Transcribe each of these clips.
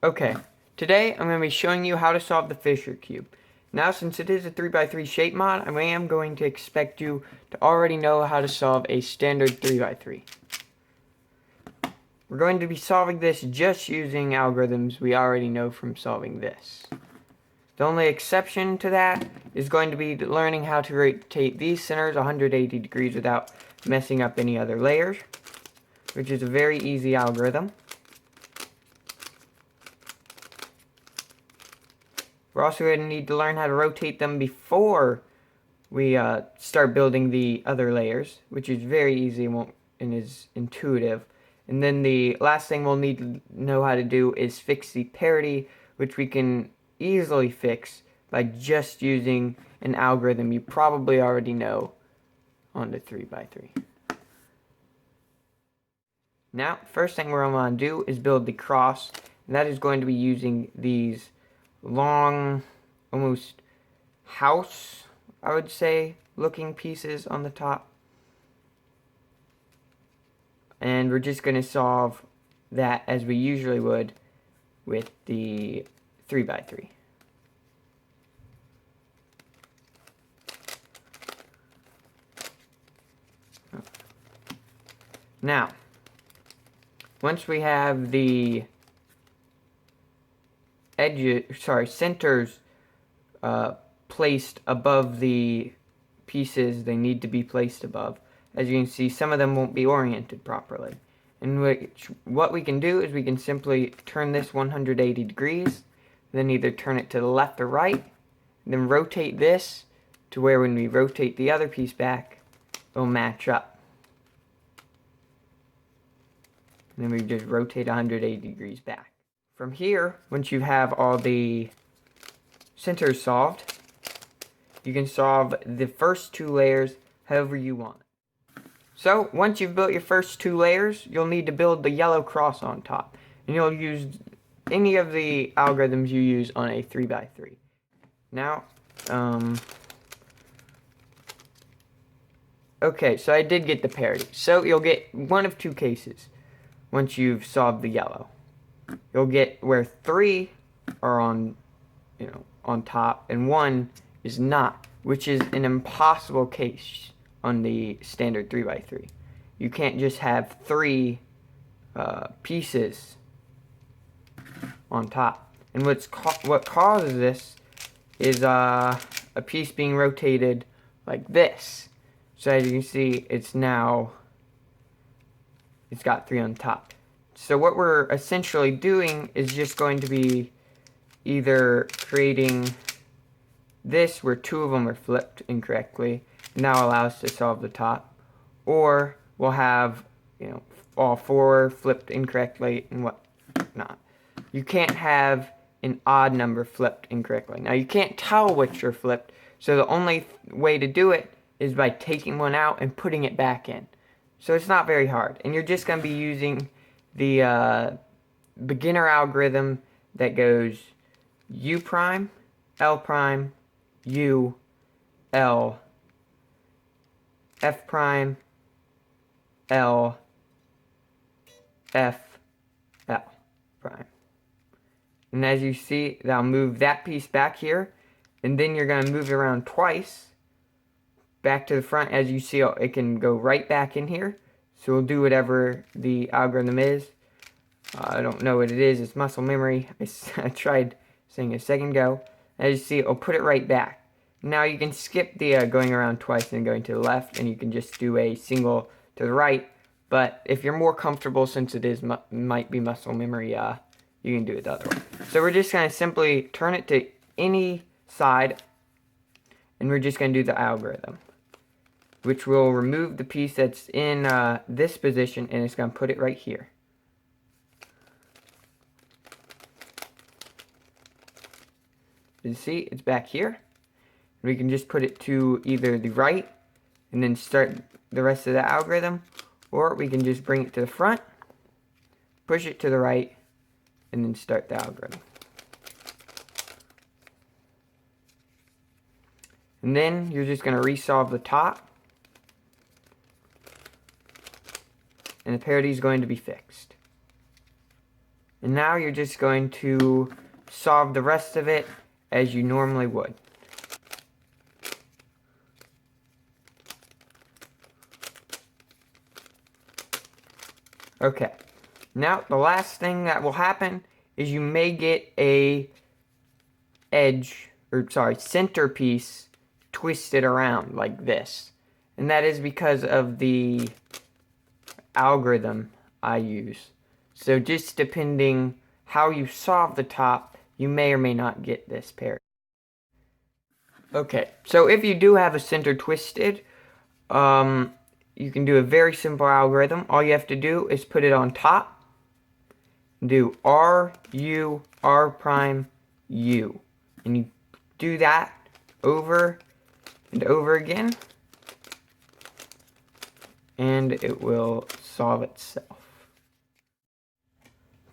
Okay, today I'm going to be showing you how to solve the Fisher cube. Now, since it is a 3x3 shape mod, I am going to expect you to already know how to solve a standard 3x3. We're going to be solving this just using algorithms we already know from solving this. The only exception to that is going to be learning how to rotate these centers 180 degrees without messing up any other layers, which is a very easy algorithm. We're also going to need to learn how to rotate them before we start building the other layers, which is very easy and is intuitive. And then the last thing we'll need to know how to do is fix the parity, which we can easily fix by just using an algorithm you probably already know on the 3x3. Now, first thing we're going to do is build the cross, and that is going to be using these long, almost house, I would say, looking pieces on the top. And we're just going to solve that as we usually would with the 3x3. Now, once we have the centers placed above the pieces they need to be placed above, as you can see, some of them won't be oriented properly. And what we can do is we can simply turn this 180 degrees, then either turn it to the left or right, then rotate this to where when we rotate the other piece back, it'll match up. And then we just rotate 180 degrees back. From here, once you have all the centers solved, you can solve the first two layers however you want. So, once you've built your first two layers, you'll need to build the yellow cross on top. And you'll use any of the algorithms you use on a 3x3. Now, okay, so I did get the parity. So, you'll get one of two cases once you've solved the yellow. You'll get where 3 are on top and 1 is not, which is an impossible case on the standard 3x3. You can't just have 3 pieces on top. And what causes this is a piece being rotated like this. So as you can see, it's got 3 on top. So what we're essentially doing is just going to be either creating this where 2 of them are flipped incorrectly, and now allow us to solve the top, or we'll have all 4 flipped incorrectly and whatnot. You can't have an odd number flipped incorrectly. Now you can't tell which are flipped, so the only way to do it is by taking one out and putting it back in. So it's not very hard, and you're just going to be using the beginner algorithm that goes U prime, L prime, U, L, F prime, L, F, L prime. And as you see, that'll move that piece back here, and then you're going to move it around twice back to the front. As you see, it can go right back in here. So we'll do whatever the algorithm is. I don't know what it is. It's muscle memory. I tried saying a second ago. As you see, I'll put it right back. Now you can skip the going around twice and going to the left, and you can just do a single to the right. But if you're more comfortable, since it might be muscle memory, you can do it the other way. So we're just going to simply turn it to any side, and we're just going to do the algorithm, which will remove the piece that's in this position, and it's going to put it right here. You see, it's back here. We can just put it to either the right, and then start the rest of the algorithm, or we can just bring it to the front, push it to the right, and then start the algorithm. And then you're just going to resolve the top, and the parity is going to be fixed. And now you're just going to solve the rest of it as you normally would. Okay, now the last thing that will happen is you may get a centerpiece twisted around like this. And that is because of the algorithm I use. So just depending how you solve the top, you may or may not get this pair. Okay, so if you do have a center twisted, you can do a very simple algorithm. All you have to do is put it on top, do R, U, R prime, U. And you do that over and over again, and it will solve itself.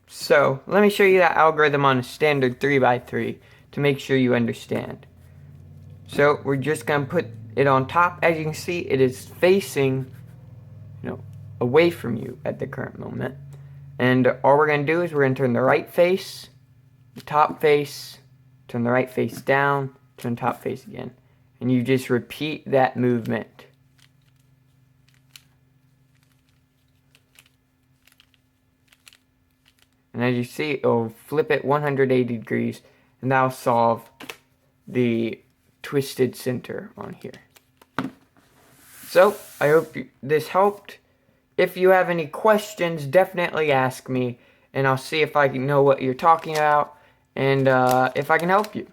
So, let me show you that algorithm on a standard 3x3 to make sure you understand. So, we're just going to put it on top. As you can see, it is facing, away from you at the current moment. And all we're going to do is we're going to turn the right face, the top face, turn the right face down, turn top face again. And you just repeat that movement. And as you see, it'll flip it 180 degrees, and that'll solve the twisted center on here. So, I hope this helped. If you have any questions, definitely ask me, and I'll see if I can know what you're talking about, and if I can help you.